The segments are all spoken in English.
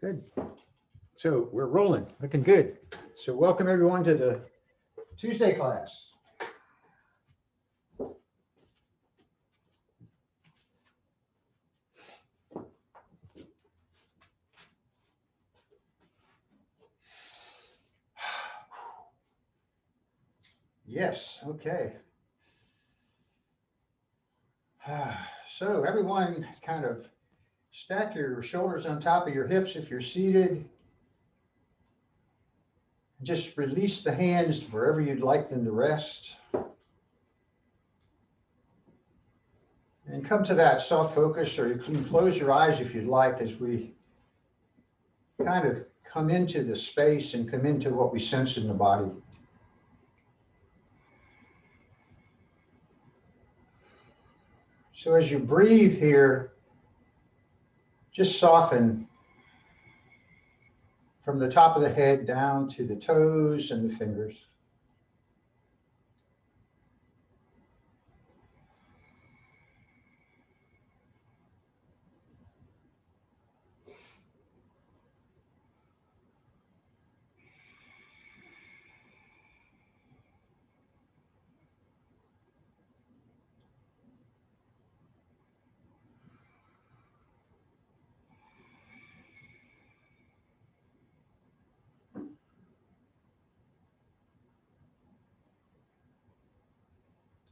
Good. So we're rolling, looking good. So welcome everyone to the Tuesday class. Yes, okay. So everyone kind of stack your shoulders on top of your hips if you're seated. Just release the hands wherever you'd like them to rest. And come to that soft focus, or you can close your eyes if you'd like as we kind of come into the space and come into what we sense in the body. So as you breathe here, just soften from the top of the head down to the toes and the fingers.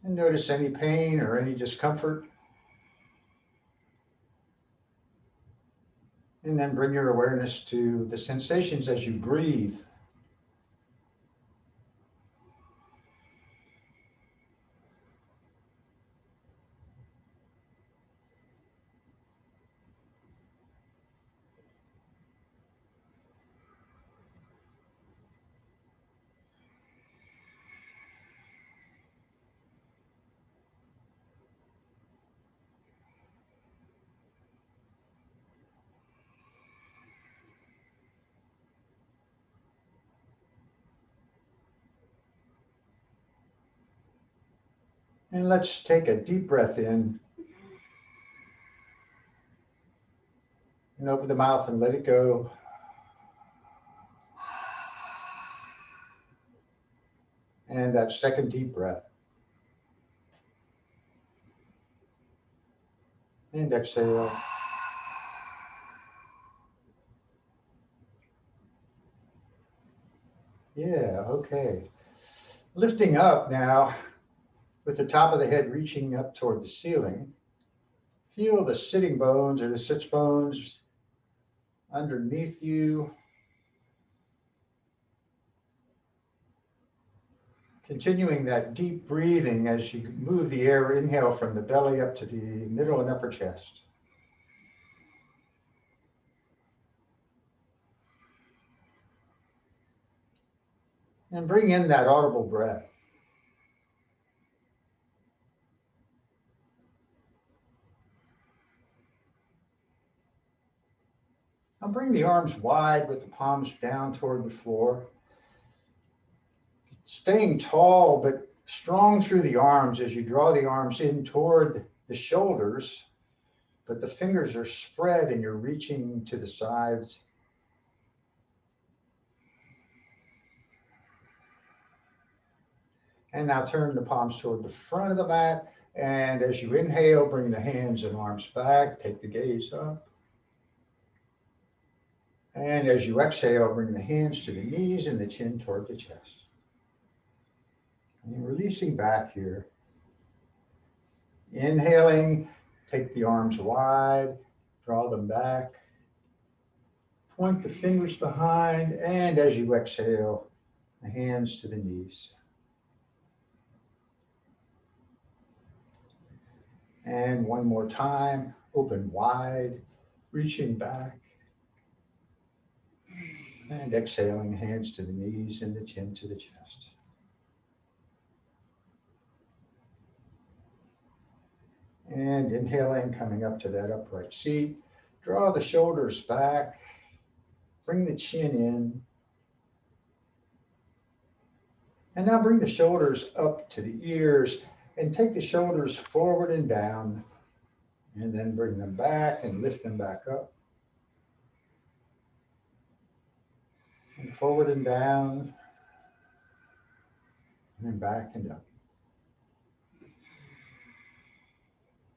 And notice any pain or any discomfort. And then bring your awareness to the sensations as you breathe. And let's take a deep breath in and open the mouth and let it go. And that second deep breath. And exhale. Yeah, okay. Lifting up now with the top of the head reaching up toward the ceiling. Feel the sitting bones or the sits bones underneath you. Continuing that deep breathing as you move the air, inhale from the belly up to the middle and upper chest. And bring in that audible breath. Now bring the arms wide with the palms down toward the floor. Staying tall but strong through the arms as you draw the arms in toward the shoulders, but the fingers are spread and you're reaching to the sides. And now turn the palms toward the front of the mat. And as you inhale, bring the hands and arms back, take the gaze up. And as you exhale, bring the hands to the knees and the chin toward the chest. And releasing back here. Inhaling, take the arms wide, draw them back. Point the fingers behind, and as you exhale, the hands to the knees. And one more time, open wide, reaching back. And exhaling, hands to the knees and the chin to the chest. And inhaling, coming up to that upright seat. Draw the shoulders back. Bring the chin in. And now bring the shoulders up to the ears and take the shoulders forward and down. And then bring them back and lift them back up. and forward and down, and then back and up.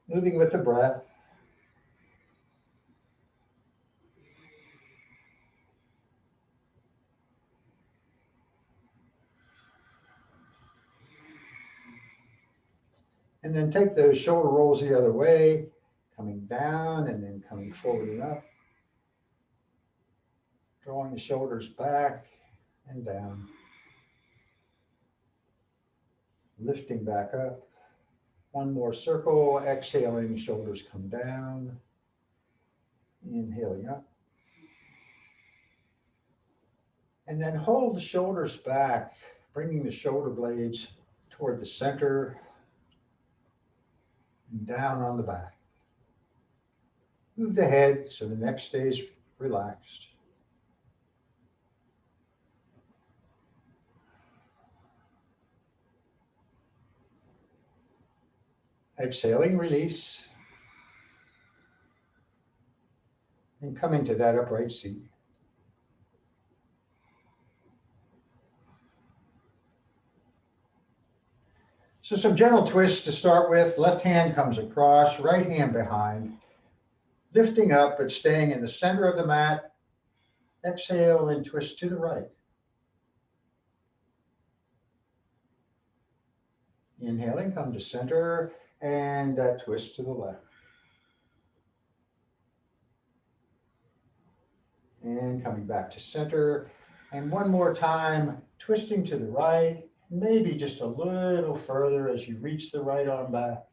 Moving with the breath. And then take those shoulder rolls the other way, coming down and then coming forward and up. Drawing the shoulders back and down. Lifting back up. One more circle, exhaling, shoulders come down. Inhaling up. And then hold the shoulders back, bringing the shoulder blades toward the center and down on the back. Move the head so the neck stays relaxed. Exhaling, release. And coming to that upright seat. So some gentle twists to start with. Left hand comes across, right hand behind. Lifting up but staying in the center of the mat. Exhale and twist to the right. Inhaling, come to center and twist to the left. And coming back to center. And one more time, twisting to the right, maybe just a little further as you reach the right arm back.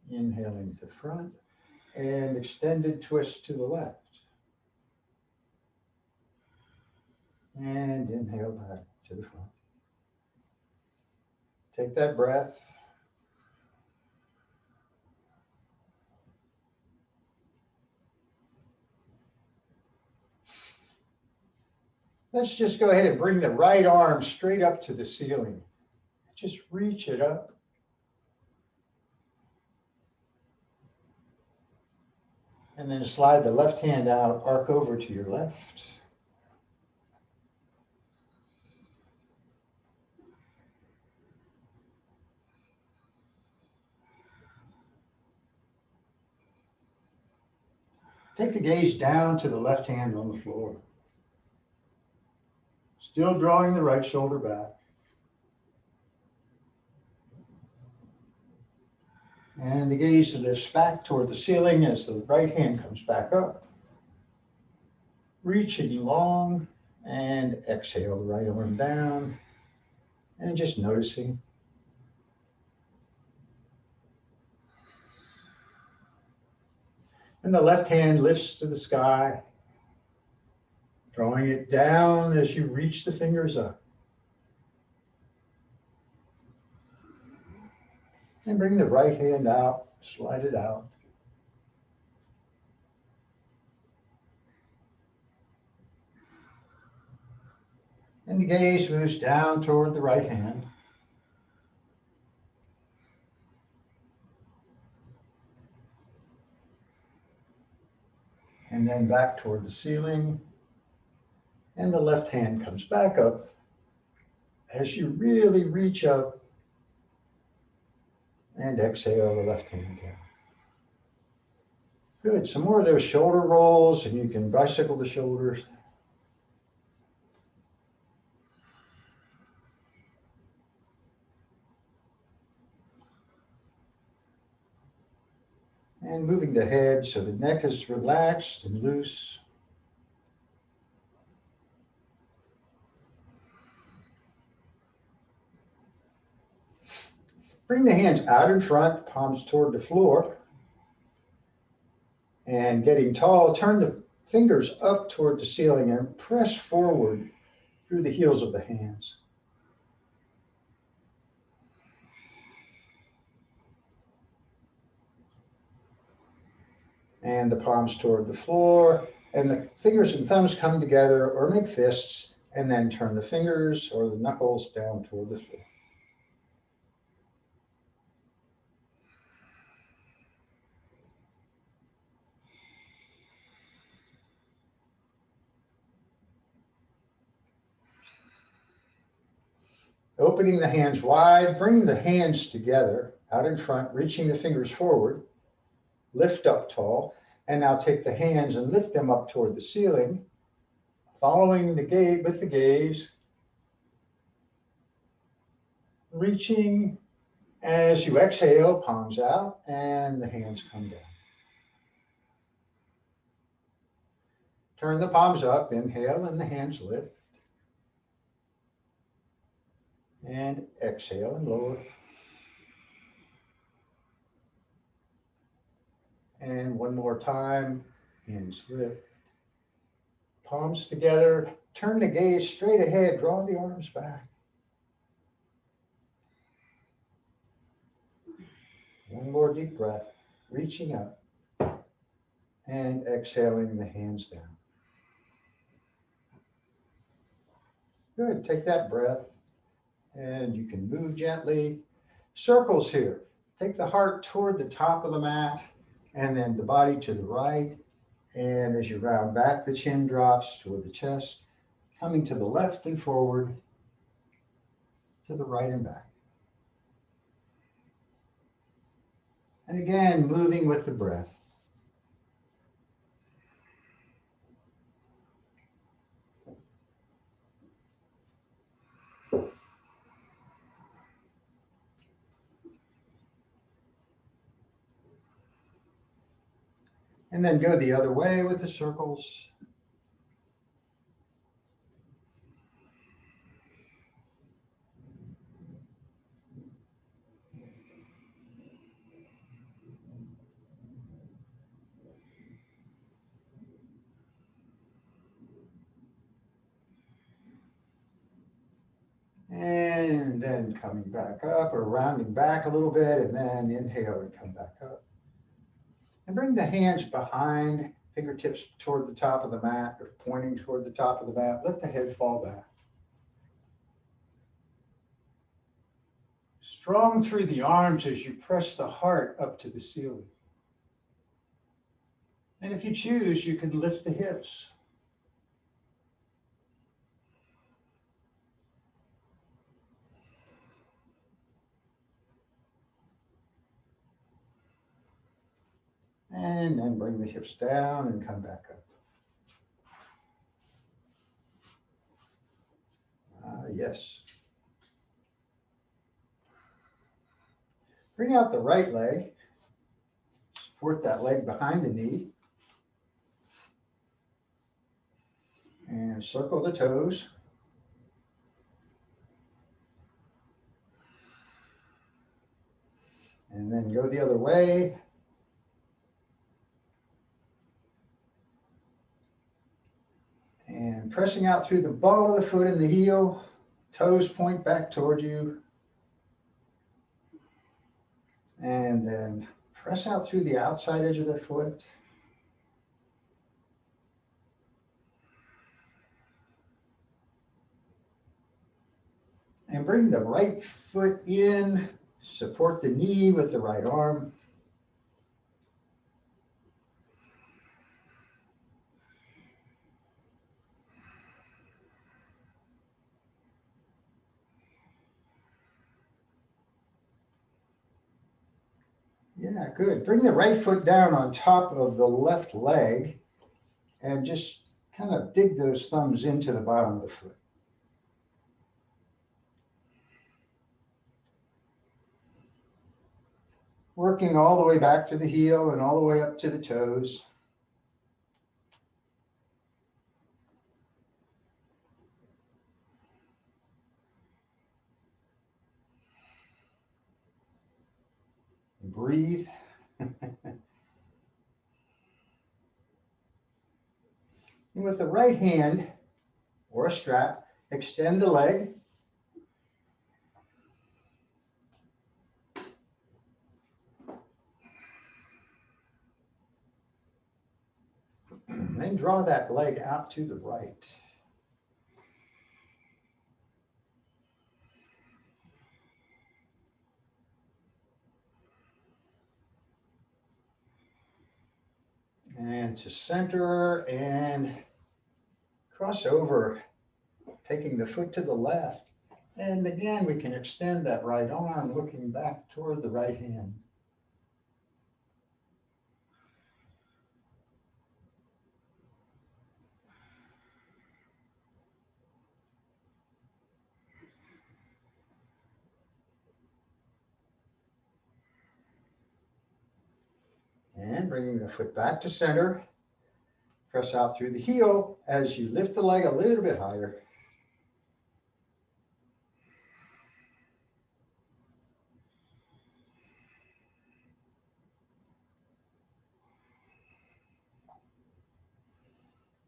Inhaling to front and extended twist to the left. And inhale back to the front. Take that breath. Let's just go ahead and bring the right arm straight up to the ceiling. Just reach it up. And then slide the left hand out, arc over to your left. Take the gaze down to the left hand on the floor. Still drawing the right shoulder back. And the gaze lifts back toward the ceiling as the right hand comes back up. Reaching long and exhale the right arm down and just noticing. And the left hand lifts to the sky, drawing it down as you reach the fingers up. And bring the right hand out, slide it out. And the gaze moves down toward the right hand. And then back toward the ceiling. And the left hand comes back up as you really reach up and exhale the left hand down. Good, some more of those shoulder rolls and you can bicycle the shoulders. And moving the head so the neck is relaxed and loose. Bring the hands out in front, palms toward the floor. And getting tall, turn the fingers up toward the ceiling and press forward through the heels of the hands. And the palms toward the floor, and the fingers and thumbs come together or make fists, and then turn the fingers or the knuckles down toward the floor. Opening the hands wide, bring the hands together out in front, reaching the fingers forward, lift up tall, and now take the hands and lift them up toward the ceiling, following the gaze with the gaze, reaching as you exhale, palms out, and the hands come down. Turn the palms up, inhale, and the hands lift. And exhale and lower. And one more time, hands lift. Palms together, turn the gaze straight ahead, draw the arms back. One more deep breath, reaching up and exhaling the hands down. Good, take that breath and you can move gently. Circles here. Take the heart toward the top of the mat and then the body to the right. And as you round back, the chin drops toward the chest, coming to the left and forward, to the right and back. And again, moving with the breath. And then go the other way with the circles. And then coming back up or rounding back a little bit, and then inhale and come back up. And bring the hands behind, fingertips toward the top of the mat or pointing toward the top of the mat. Let the head fall back. Strong through the arms as you press the heart up to the ceiling. And if you choose, you can lift the hips. And then bring the hips down and come back up. Yes. Bring out the right leg. Support that leg behind the knee. And circle the toes. And then go the other way. And pressing out through the ball of the foot and the heel, toes point back toward you. And then press out through the outside edge of the foot. And bring the right foot in, support the knee with the right arm. Yeah, good. Bring the right foot down on top of the left leg and just kind of dig those thumbs into the bottom of the foot. Working all the way back to the heel and all the way up to the toes. Breathe. And with the right hand or a strap, extend the leg. And then draw that leg out to the right. And to center and cross over, taking the foot to the left. And again, we can extend that right arm looking back toward the right hand. And bringing the foot back to center. Press out through the heel as you lift the leg a little bit higher.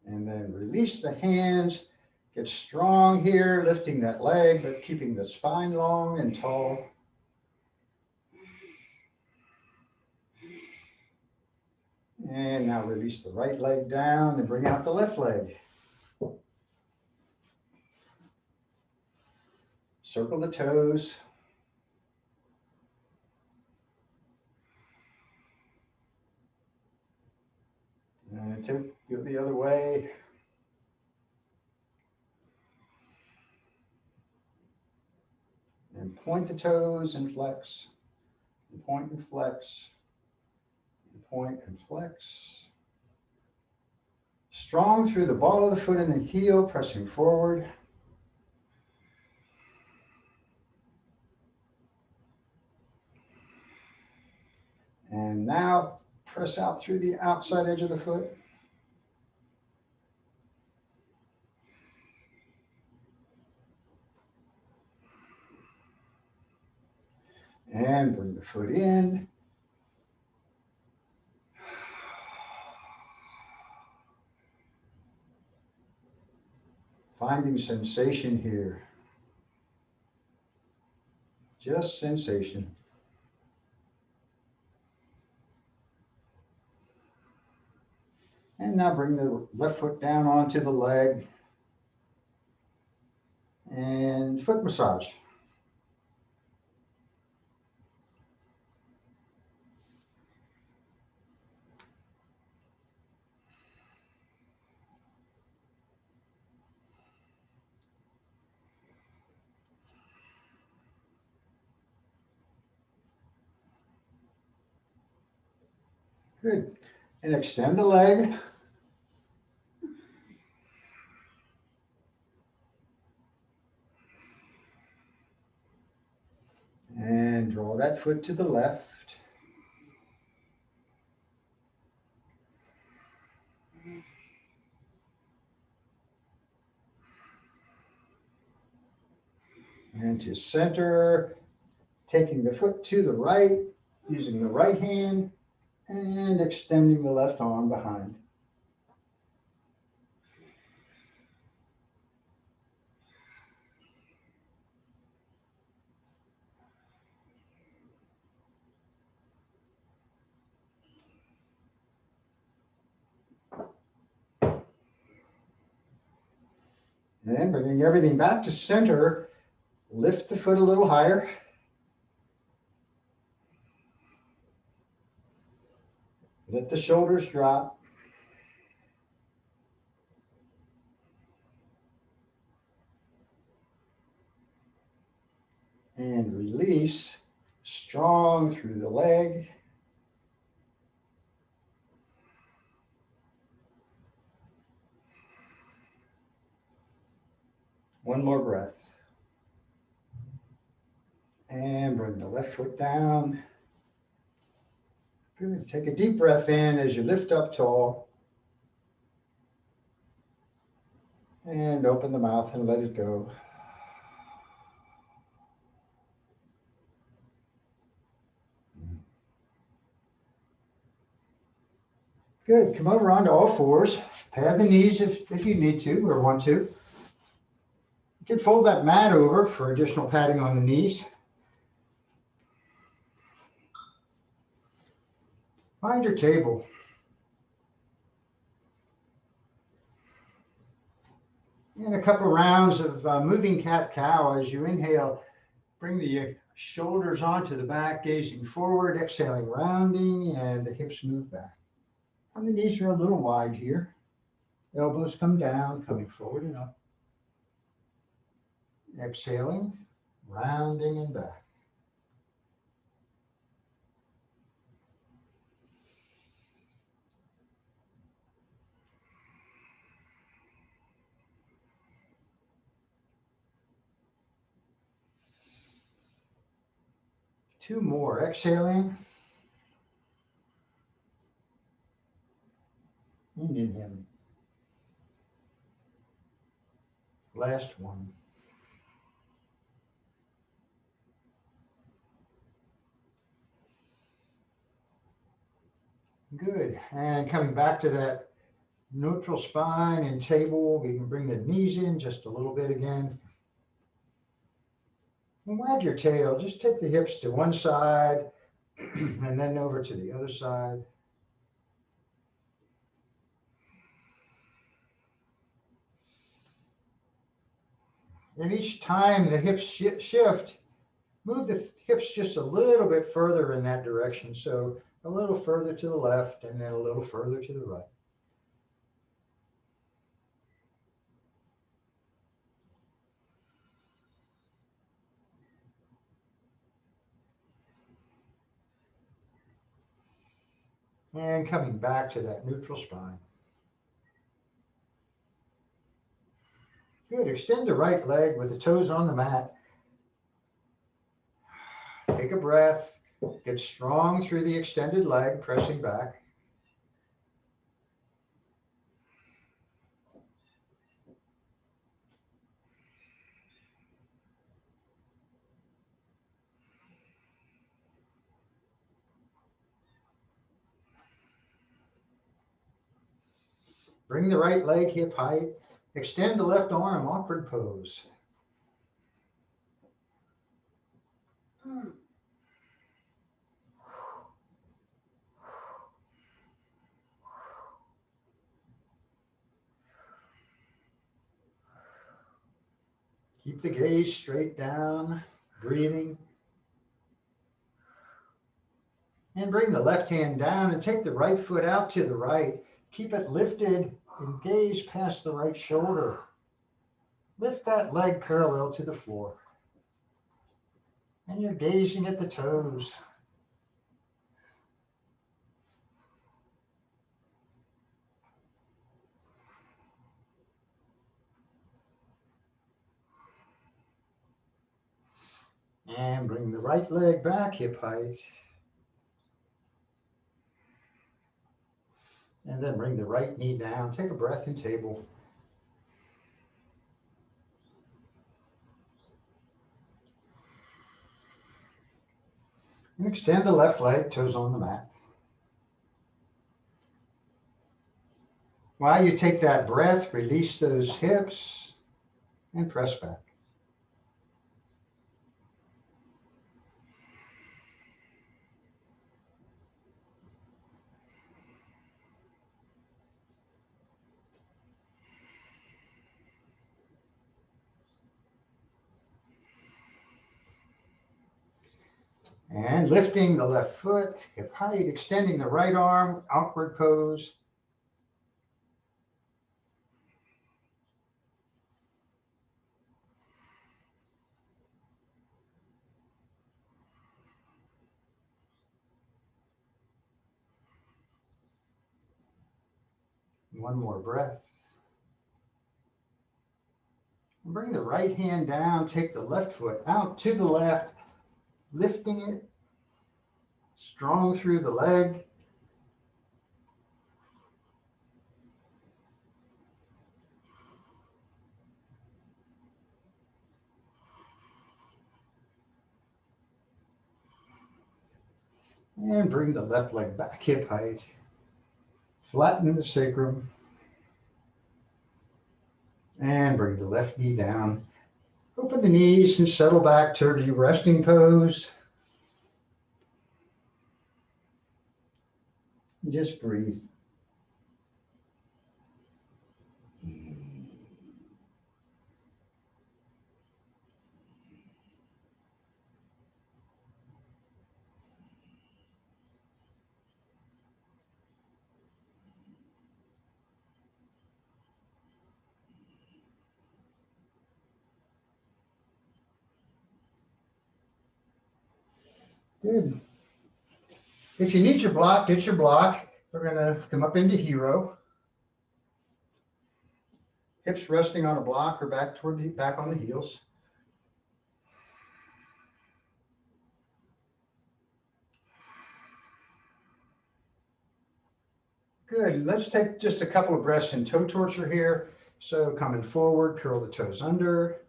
And then release the hands. Get strong here, lifting that leg, but keeping the spine long and tall. And now release the right leg down and bring out the left leg. Circle the toes. And go the other way. And point the toes and flex. And point and flex. And point and flex. Strong through the ball of the foot and the heel, pressing forward. And now press out through the outside edge of the foot. And bring the foot in. Finding sensation here. Just sensation. And now bring the left foot down onto the leg. And foot massage. Good. And extend the leg. And draw that foot to the left. And to center, taking the foot to the right, using the right hand, and extending the left arm behind. And then bringing everything back to center, lift the foot a little higher. Let the shoulders drop. And release, strong through the leg. One more breath. And bring the left foot down. Good. Take a deep breath in as you lift up tall. And open the mouth and let it go. Good. Come over onto all fours. Pad the knees if you need to or want to. You can fold that mat over for additional padding on the knees. Find your table. And a couple of rounds of moving cat-cow. As you inhale, bring the shoulders onto the back, gazing forward, exhaling, rounding, and the hips move back. And the knees are a little wide here. Elbows come down, coming forward and up. Exhaling, rounding and back. Two more. Exhaling and inhaling. Last one. Good. And coming back to that neutral spine and table, we can bring the knees in just a little bit again. And wag your tail. Just take the hips to one side and then over to the other side. And each time the hips shift, move the hips just a little bit further in that direction. So a little further to the left and then a little further to the right. And coming back to that neutral spine. Good. Extend the right leg with the toes on the mat. Take a breath. Get strong through the extended leg, pressing back. Bring the right leg hip height. Extend the left arm, awkward pose. Keep the gaze straight down, breathing. And bring the left hand down and take the right foot out to the right. Keep it lifted and gaze past the right shoulder. Lift that leg parallel to the floor. And you're gazing at the toes. And bring the right leg back, hip height. And then bring the right knee down. Take a breath in table. And extend the left leg, toes on the mat. While you take that breath, release those hips and press back. And lifting the left foot, hip height, extending the right arm, awkward pose. One more breath. And bring the right hand down, take the left foot out to the left, lifting it, strong through the leg. And bring the left leg back, hip height. Flatten the sacrum. And bring the left knee down. Open the knees and settle back to your resting pose. Just breathe. Good. If you need your block, get your block. We're going to come up into hero. Hips resting on a block or back on the heels. Good. Let's take just a couple of breaths in toe torture here. So coming forward, curl the toes under.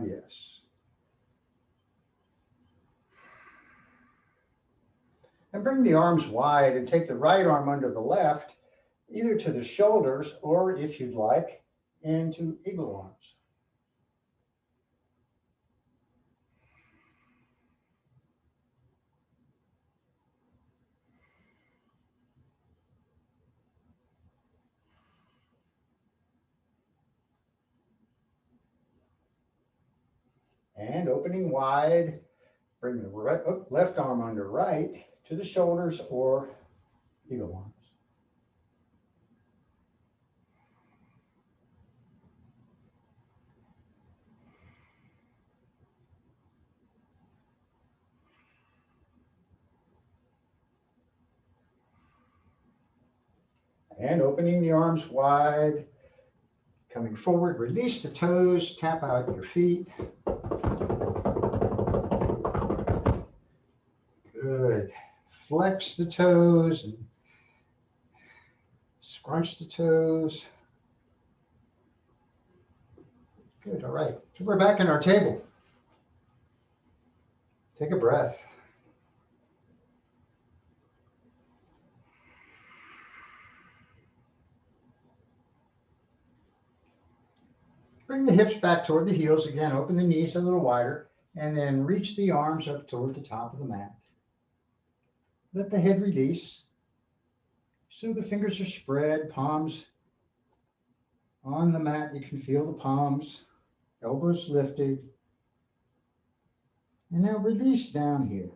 Yes. And bring the arms wide and take the right arm under the left, either to the shoulders or, if you'd like, into eagle arms. And opening wide, bring the left arm under right to the shoulders or eagle arms. And opening the arms wide, coming forward, release the toes, tap out your feet. Good. Flex the toes and scrunch the toes. Good, all right. So we're back in our table. Take a breath. Bring the hips back toward the heels again. Open the knees a little wider and then reach the arms up toward the top of the mat. Let the head release. So the fingers are spread, palms on the mat. You can feel the palms, elbows lifted. And now release down here.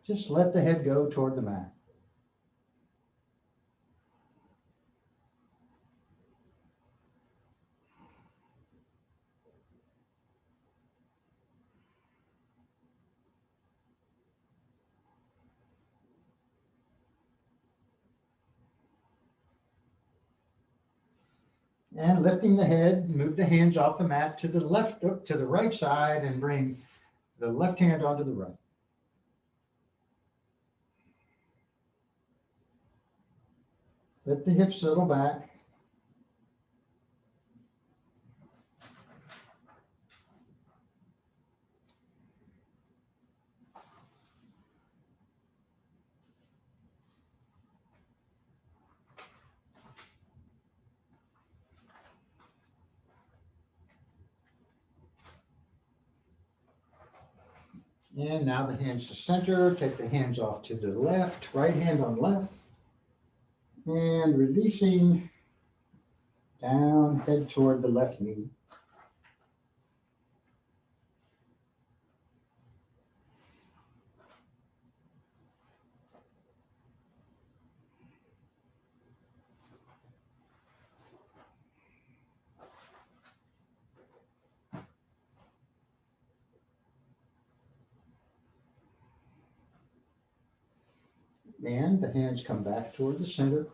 Just let the head go toward the mat. And lifting the head, move the hands off the mat to the left, to the right side, and bring the left hand onto the right. Let the hips settle back. And now the hands to center. Take the hands off to the left, right hand on left. And releasing down, head toward the left knee. And the hands come back toward the center.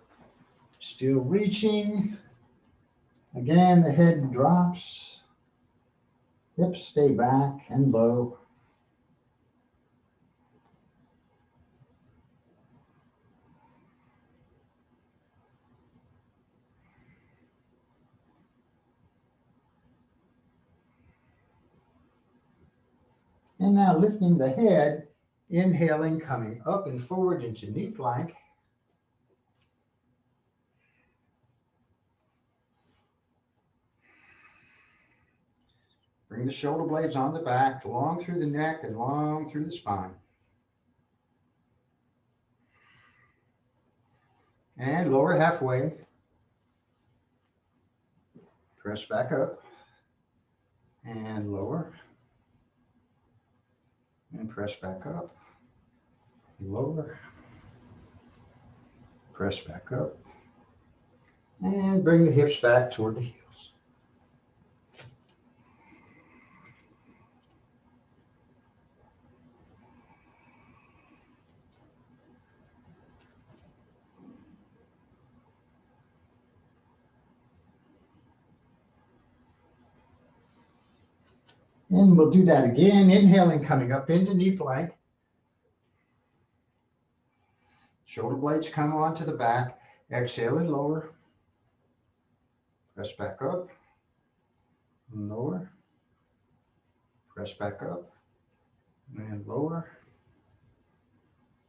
Still reaching. Again, the head drops. Hips stay back and low. And now lifting the head, inhaling, coming up and forward into knee plank. Bring the shoulder blades on the back, long through the neck and long through the spine. And lower halfway. Press back up. And lower. And press back up. Lower. Press back up. And bring the hips back toward the heels. And we'll do that again, inhaling, coming up into knee plank. Shoulder blades come onto the back. Exhale and lower. Press back up. Lower. Press back up. And lower.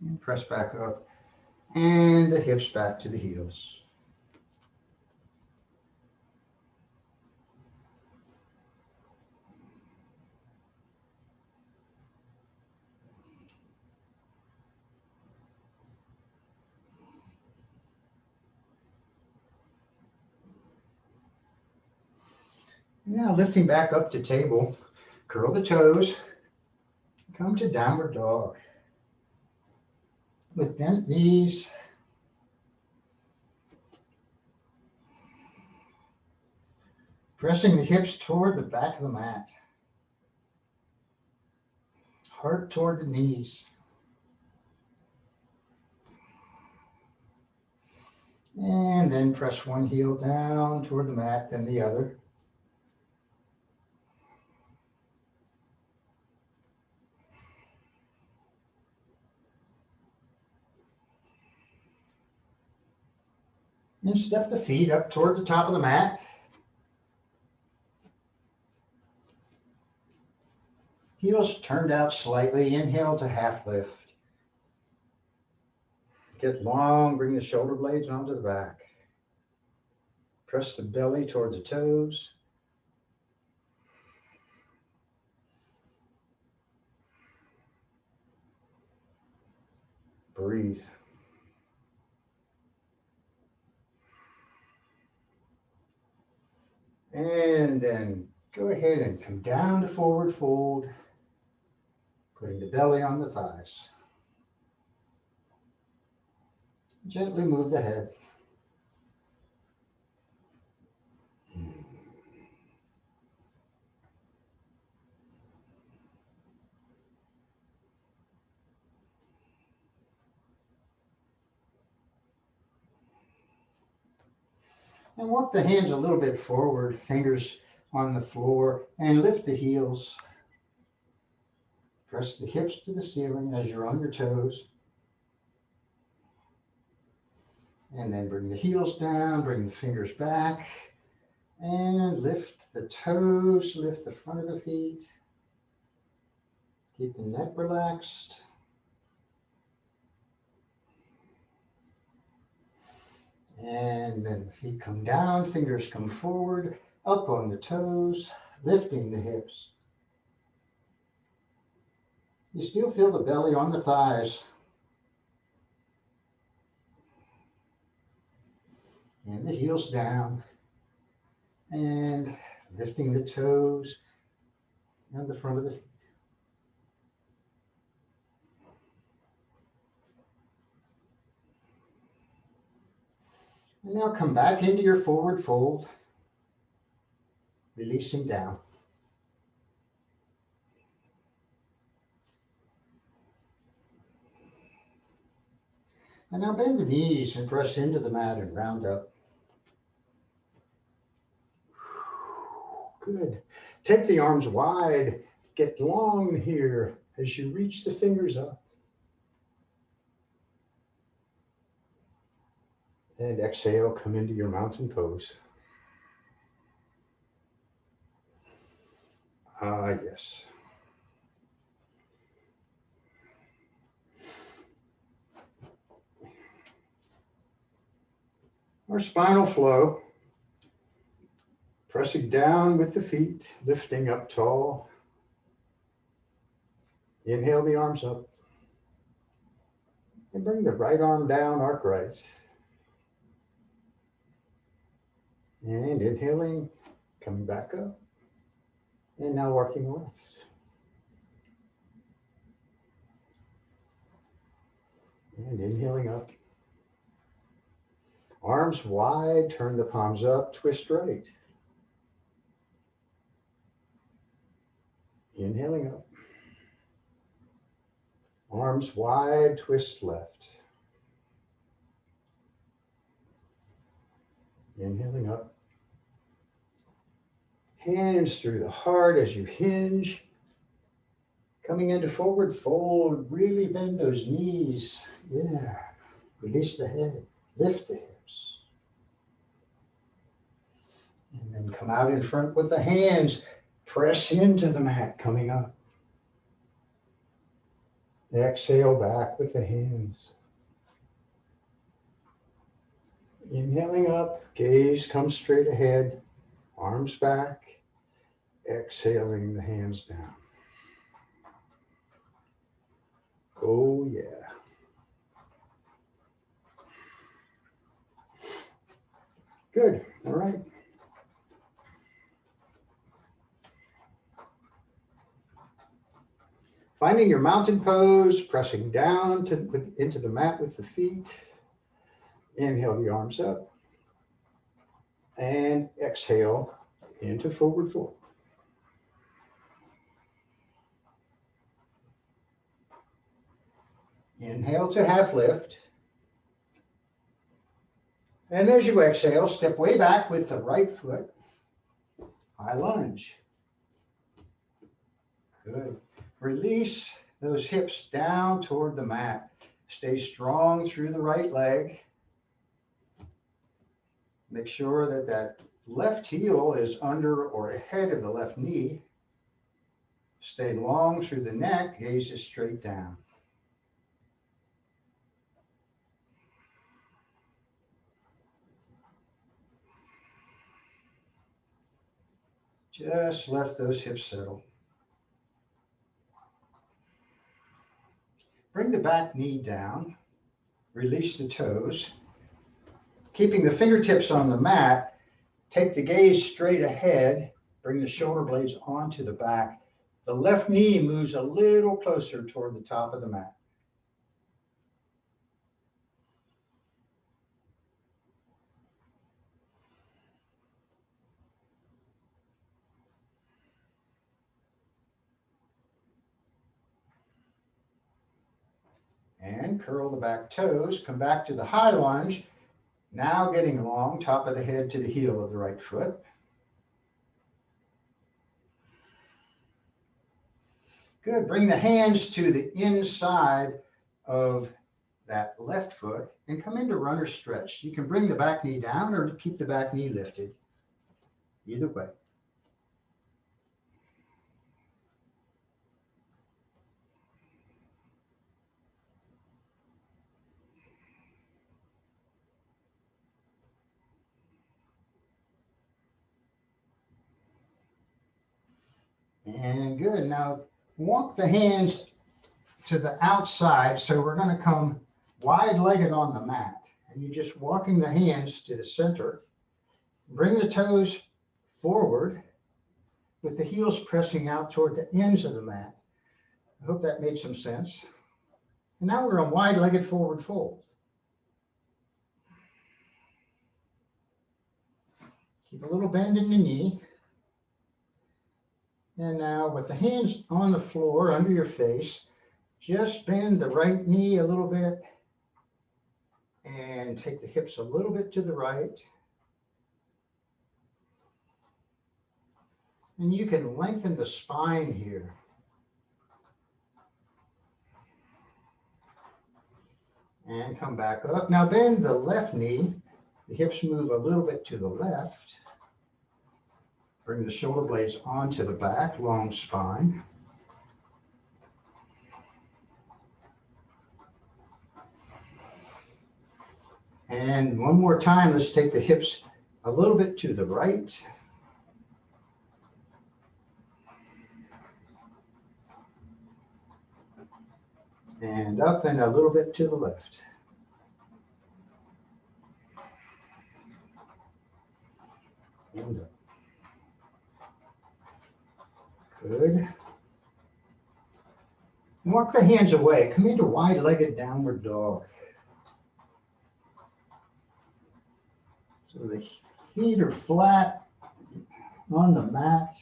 And press back up. And the hips back to the heels. Now lifting back up to table, curl the toes, come to downward dog. With bent knees, pressing the hips toward the back of the mat, heart toward the knees. And then press one heel down toward the mat, then the other. And step the feet up toward the top of the mat. Heels turned out slightly. Inhale to half lift. Get long, bring the shoulder blades onto the back. Press the belly toward the toes. Breathe. And then go ahead and come down to forward fold, putting the belly on the thighs. Gently move the head. And walk the hands a little bit forward, fingers on the floor, and lift the heels. Press the hips to the ceiling as you're on your toes. And then bring the heels down, bring the fingers back, and lift the toes, lift the front of the feet. Keep the neck relaxed. And then the feet come down, fingers come forward, up on the toes, lifting the hips. You still feel the belly on the thighs. And the heels down. And lifting the toes and the front of the feet. And now come back into your forward fold, releasing down. And now bend the knees and press into the mat and round up. Good. Take the arms wide, get long here as you reach the fingers up. And exhale, come into your mountain pose. Yes. Our spinal flow, pressing down with the feet, lifting up tall. Inhale the arms up. And bring the right arm down, arc right. And inhaling, coming back up. And now working left. And inhaling up. Arms wide, turn the palms up, twist right. Inhaling up. Arms wide, twist left. Inhaling up. Hands through the heart as you hinge. Coming into forward fold, really bend those knees. Yeah. Release the head, lift the hips. And then come out in front with the hands. Press into the mat, coming up. Exhale back with the hands. Inhaling up, gaze comes straight ahead, arms back. Exhaling the hands down. Oh yeah. Good, all right. Finding your mountain pose, pressing down into the mat with the feet. Inhale the arms up. And exhale into forward fold. Inhale to half lift. And as you exhale, step way back with the right foot. High lunge. Good. Release those hips down toward the mat. Stay strong through the right leg. Make sure that that left heel is under or ahead of the left knee. Stay long through the neck, gaze is straight down. Just let those hips settle. Bring the back knee down. Release the toes. Keeping the fingertips on the mat, take the gaze straight ahead. Bring the shoulder blades onto the back. The left knee moves a little closer toward the top of the mat. And curl the back toes. Come back to the high lunge. Now getting long, top of the head to the heel of the right foot. Good. Bring the hands to the inside of that left foot and come into runner stretch. You can bring the back knee down or keep the back knee lifted. Either way. And good. Now walk the hands to the outside. So we're going to come wide-legged on the mat. And you're just walking the hands to the center. Bring the toes forward with the heels pressing out toward the ends of the mat. I hope that made some sense. And now we're on wide-legged forward fold. Keep a little bend in the knee. And now with the hands on the floor under your face, just bend the right knee a little bit and take the hips a little bit to the right. And you can lengthen the spine here. And come back up. Now bend the left knee. The hips move a little bit to the left. Bring the shoulder blades onto the back, long spine. And one more time, let's take the hips a little bit to the right. And up and a little bit to the left. And up. Good. Walk the hands away. Come into wide-legged downward dog. So the feet are flat on the mat.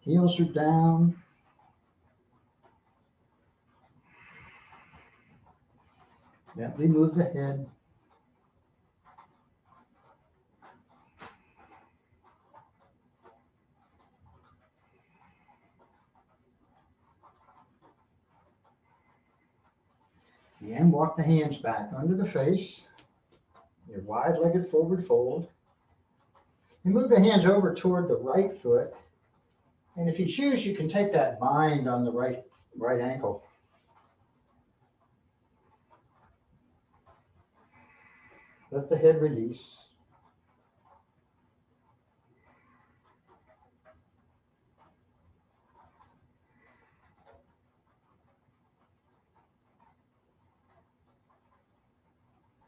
Heels are down. Gently move the head. And walk the hands back under the face, your wide-legged forward fold. And move the hands over toward the right foot. And if you choose, you can take that bind on the right ankle. Let the head release.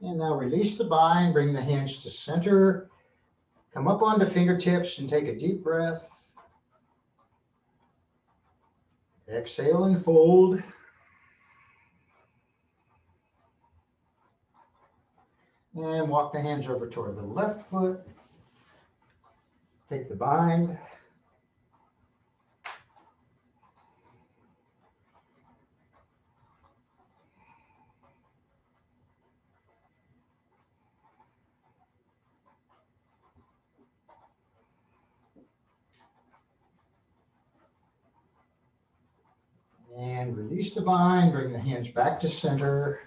And now release the bind, bring the hands to center. Come up onto fingertips and take a deep breath. Exhale and fold. And walk the hands over toward the left foot. Take the bind. And release the bind, bring the hands back to center.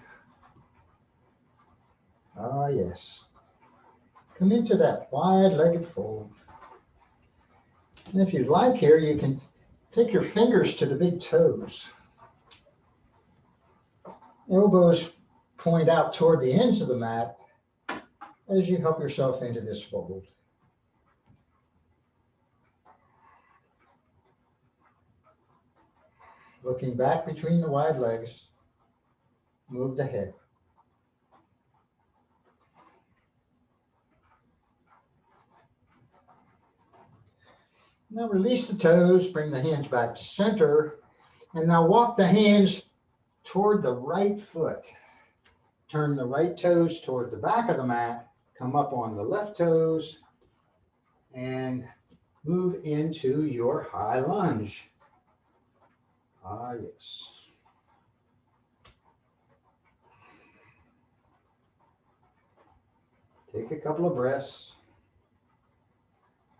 Ah, yes. Come into that wide-legged fold. And if you'd like here, you can take your fingers to the big toes. Elbows point out toward the ends of the mat as you help yourself into this fold. Looking back between the wide legs, move the head. Now release the toes, bring the hands back to center, and now walk the hands toward the right foot. Turn the right toes toward the back of the mat, come up on the left toes, and move into your high lunge. Ah, yes. Take a couple of breaths.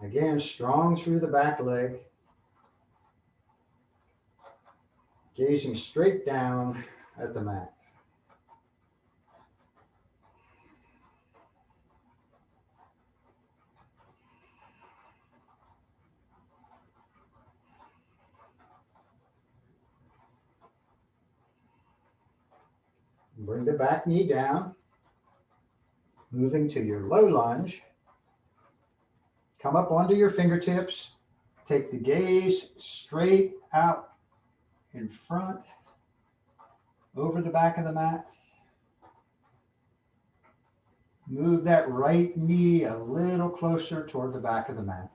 Again, strong through the back leg. Gazing straight down at the mat. Bring the back knee down. Moving to your low lunge. Come up onto your fingertips. Take the gaze straight out in front, over the back of the mat. Move that right knee a little closer toward the back of the mat.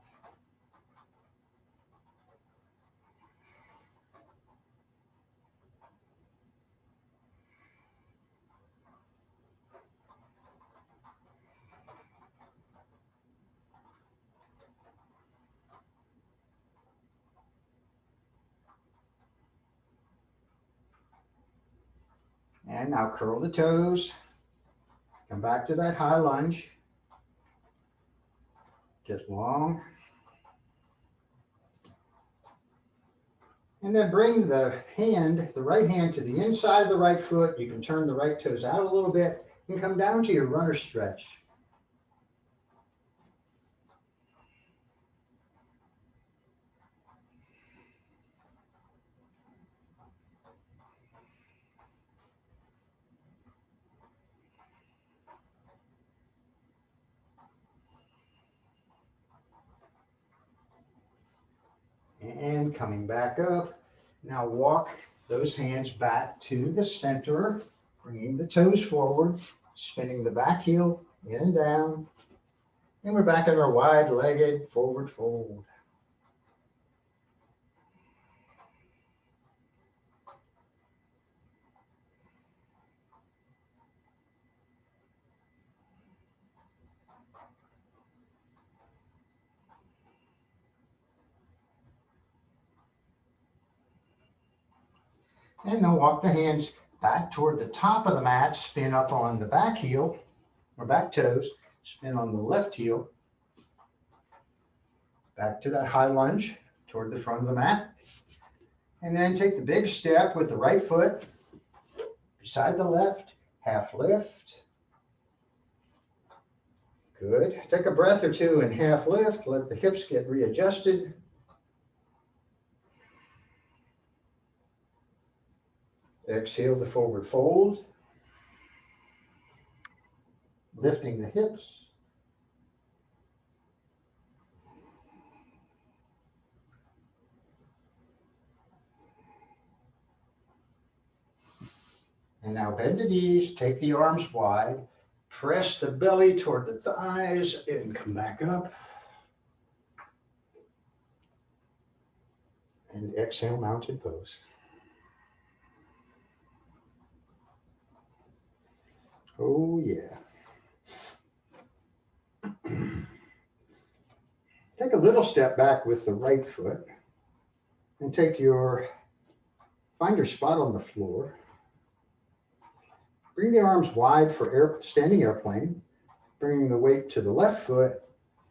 And now curl the toes. Come back to that high lunge. Get long. And then bring the right hand to the inside of the right foot. You can turn the right toes out a little bit and come down to your runner stretch. And coming back up, now walk those hands back to the center, bringing the toes forward, spinning the back heel in and down. And we're back in our wide-legged forward fold. And now walk the hands back toward the top of the mat, spin up on the back heel, or back toes, spin on the left heel, back to that high lunge toward the front of the mat. And then take the big step with the right foot, beside the left, half lift. Good. Take a breath or two and half lift. Let the hips get readjusted. Exhale to forward fold. Lifting the hips. And now bend the knees, take the arms wide, press the belly toward the thighs, and come back up. And exhale, mountain pose. Oh, yeah. Take a little step back with the right foot and find your spot on the floor. Bring the arms wide for standing airplane, bringing the weight to the left foot,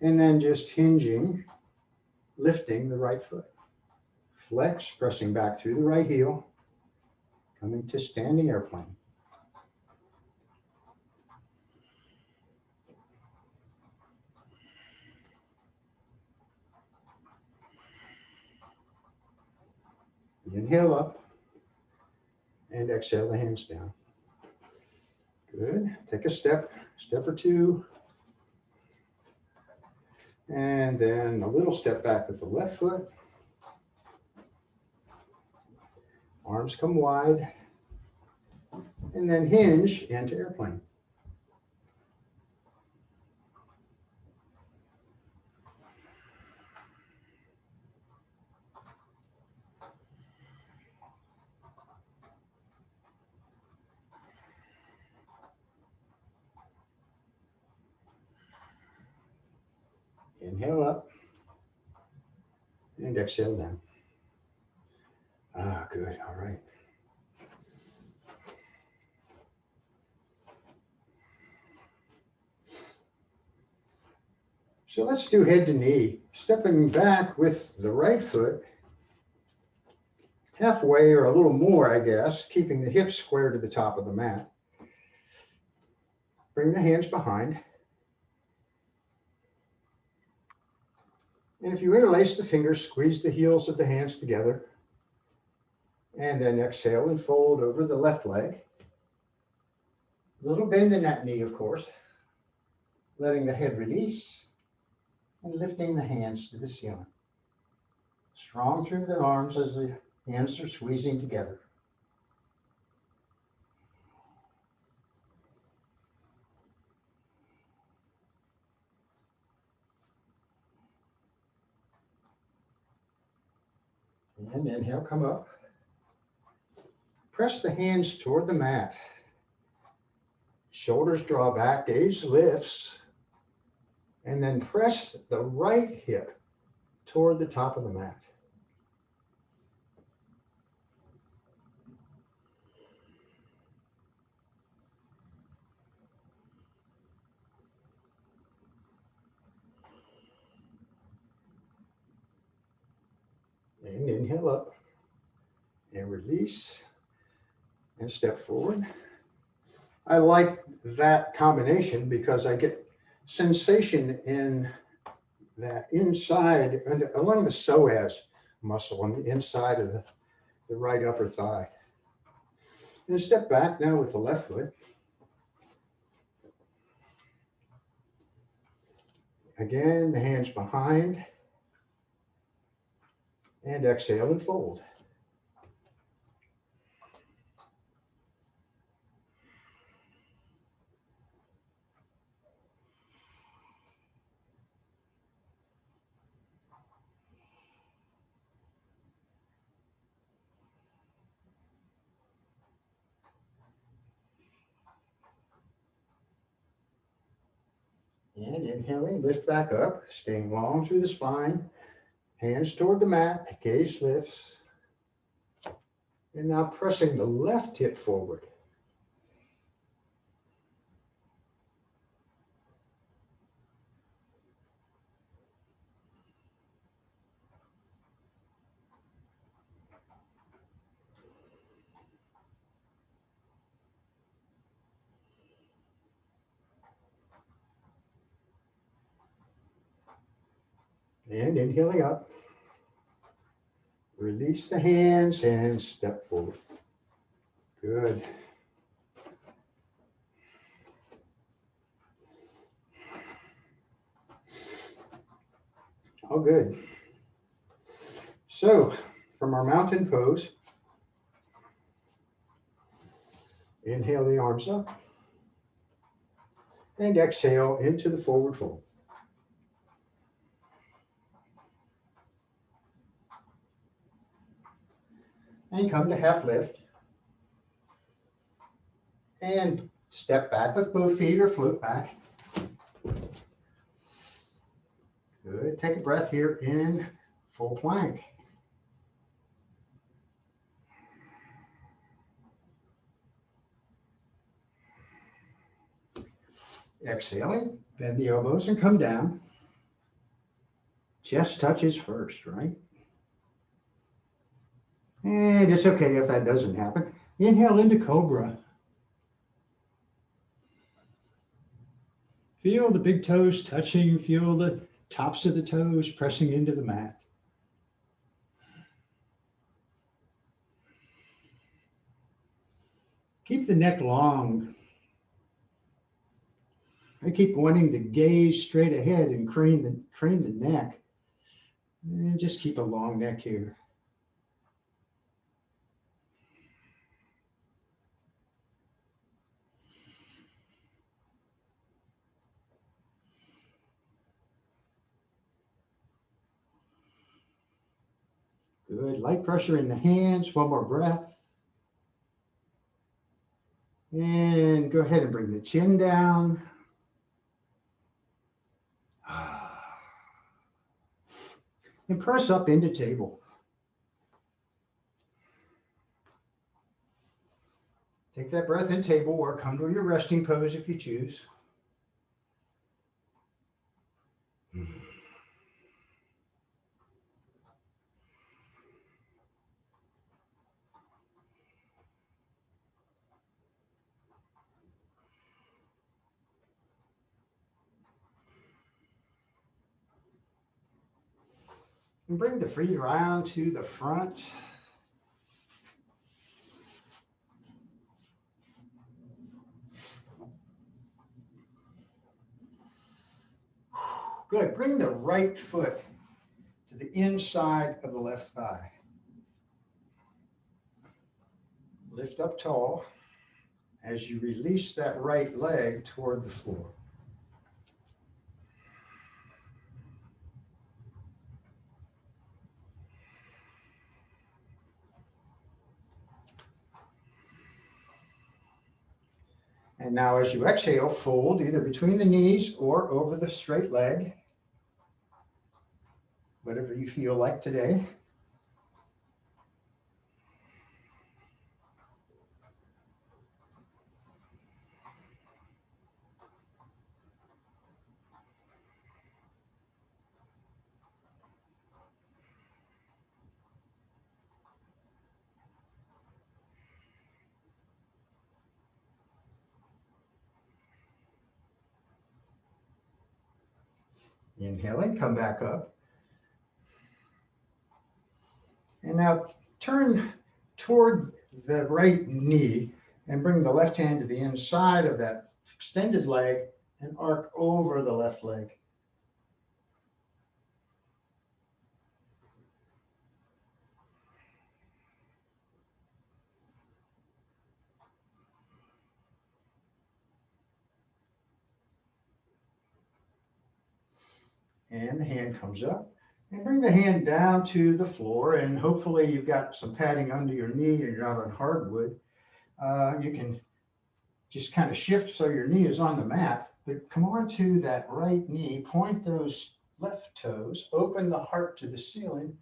and then just hinging, lifting the right foot. Flex, pressing back through the right heel, coming to standing airplane. Inhale up and exhale the hands down. Good. Take a step or two. And then a little step back with the left foot. Arms come wide. And then hinge into airplane. Inhale up and exhale down. Ah, good. All right. So let's do head to knee. Stepping back with the right foot, halfway or a little more, I guess, keeping the hips square to the top of the mat. Bring the hands behind. And if you interlace the fingers, squeeze the heels of the hands together. And then exhale and fold over the left leg. A little bend in that knee, of course. Letting the head release and lifting the hands to the ceiling. Strong through the arms as the hands are squeezing together. And inhale, come up. Press the hands toward the mat. Shoulders draw back, gaze lifts. And then press the right hip toward the top of the mat. And inhale up and release and step forward. I like that combination because I get sensation in that inside and along the psoas muscle on the inside of the right upper thigh. And step back now with the left foot. Again, the hands behind. And exhale and fold. And inhaling, lift back up, staying long through the spine. Hands toward the mat, gaze lifts. And now pressing the left hip forward. And inhaling up. Release the hands and step forward. Good. Oh, good. So, from our mountain pose, inhale the arms up and exhale into the forward fold. And come to half lift. And step back with both feet or float back. Good. Take a breath here in full plank. Exhaling, bend the elbows and come down. Chest touches first, right? And it's okay if that doesn't happen. Inhale into cobra. Feel the big toes touching, feel the tops of the toes pressing into the mat. Keep the neck long. I keep wanting to gaze straight ahead and crane the neck. And just keep a long neck here. Good. Light pressure in the hands. One more breath. And go ahead and bring the chin down. And press up into table. Take that breath in table or come to your resting pose if you choose. And bring the feet around to the front. Good. Bring the right foot to the inside of the left thigh. Lift up tall as you release that right leg toward the floor. And now as you exhale, fold either between the knees or over the straight leg, whatever you feel like today. Inhaling, come back up. And now turn toward the right knee and bring the left hand to the inside of that extended leg and arc over the left leg. And the hand comes up. And bring the hand down to the floor, and hopefully you've got some padding under your knee and you're not on hardwood. You can just kind of shift so your knee is on the mat, but come on to that right knee, point those left toes, open the heart to the ceiling,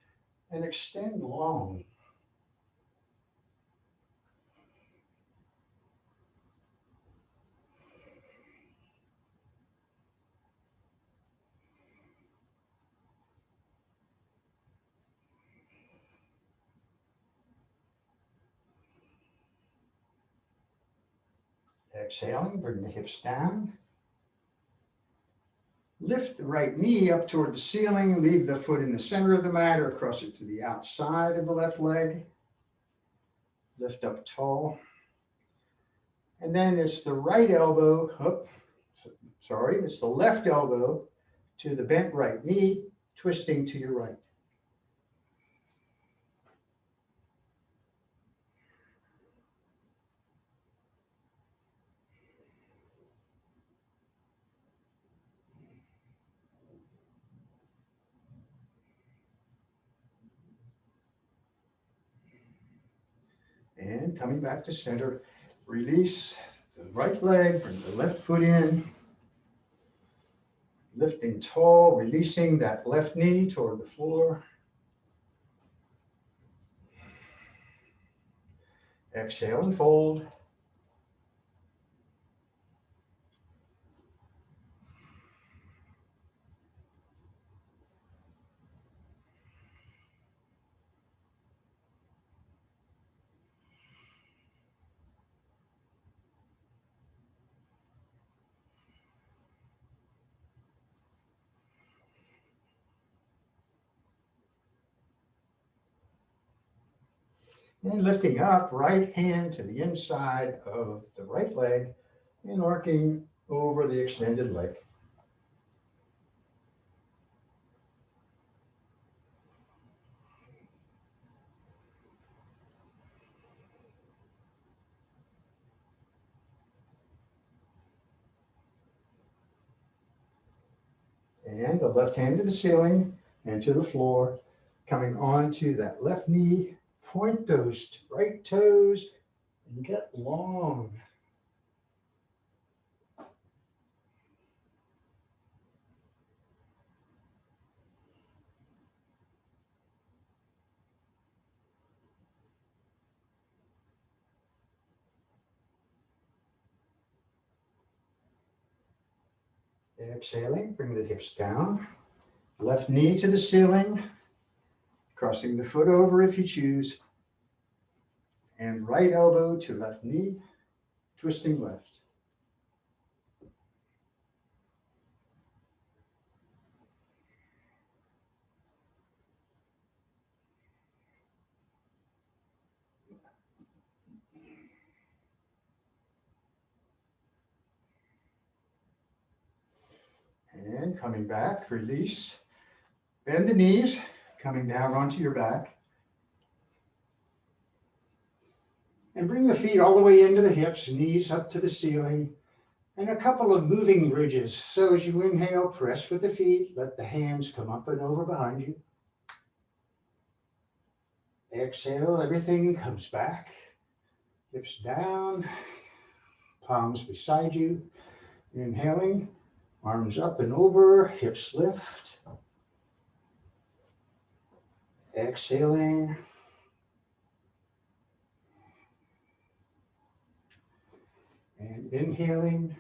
and extend long. Exhaling, bring the hips down. Lift the right knee up toward the ceiling, leave the foot in the center of the mat or cross it to the outside of the left leg. Lift up tall. And then it's the right elbow, it's the left elbow to the bent right knee, twisting to your right. And coming back to center, release the right leg, bring the left foot in, lifting tall, releasing that left knee toward the floor. Exhale and fold. And lifting up, right hand to the inside of the right leg and arcing over the extended leg. And the left hand to the ceiling and to the floor, coming onto that left knee, point those right toes and get long. Exhaling, bring the hips down. Left knee to the ceiling, crossing the foot over if you choose. And right elbow to left knee, twisting left. And coming back, release. Bend the knees, coming down onto your back. And bring the feet all the way into the hips, knees up to the ceiling, and a couple of moving bridges. So as you inhale, press with the feet, let the hands come up and over behind you. Exhale, everything comes back. Hips down, palms beside you. Inhaling, arms up and over, hips lift. Exhaling. And inhaling.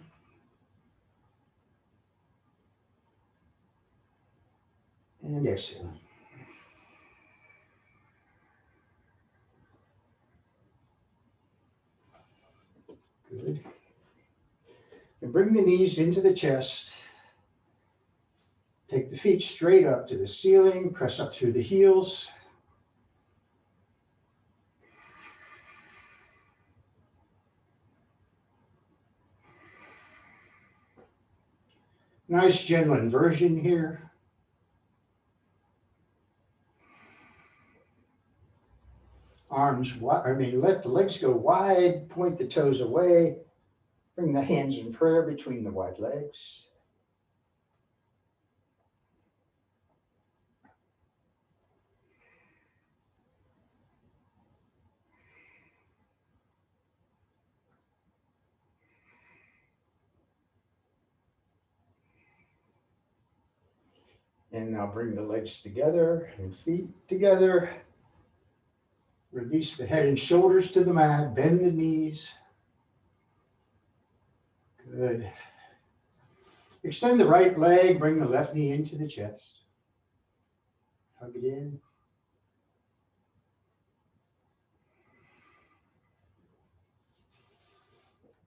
And exhaling. Good. And bring the knees into the chest. Take the feet straight up to the ceiling, press up through the heels. Nice gentle inversion here. Arms wide, let the legs go wide, point the toes away. Bring the hands in prayer between the wide legs. And now bring the legs together and feet together. Release the head and shoulders to the mat, bend the knees. Good. Extend the right leg, bring the left knee into the chest. Hug it in.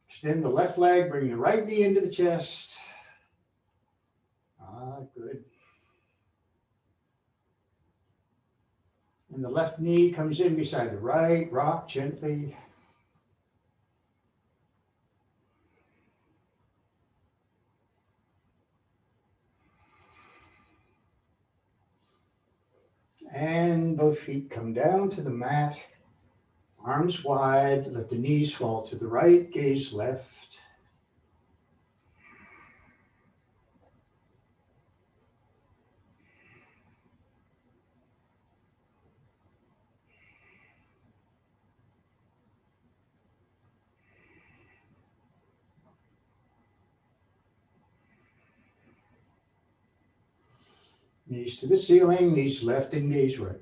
Extend the left leg, bring the right knee into the chest. And the left knee comes in beside the right, rock gently. And both feet come down to the mat, arms wide, let the knees fall to the right, gaze left. Knees to the ceiling, knees left and gaze right.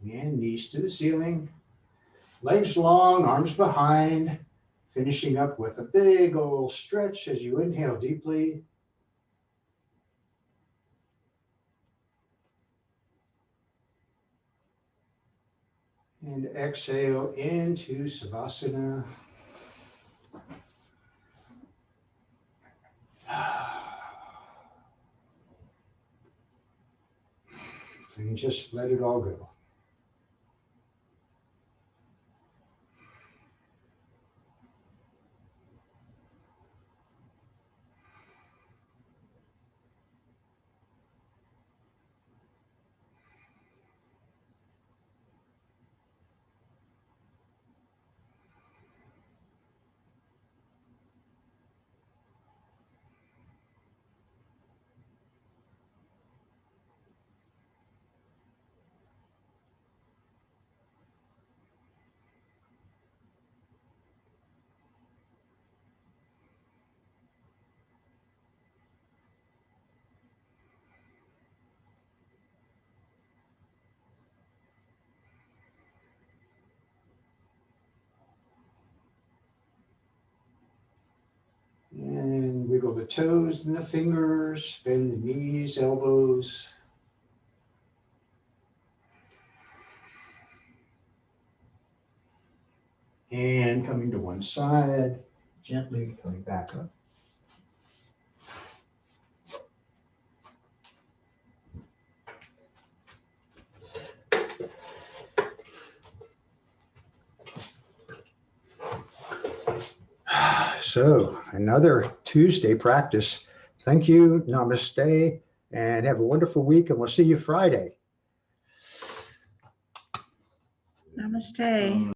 And knees to the ceiling, legs long, arms behind, finishing up with a big old stretch as you inhale deeply. And exhale into Savasana. And just let it all go. And wiggle the toes and the fingers, bend the knees, elbows. And coming to one side, gently coming back up. So another Tuesday practice. Thank you, namaste, and have a wonderful week, and we'll see you Friday. Namaste.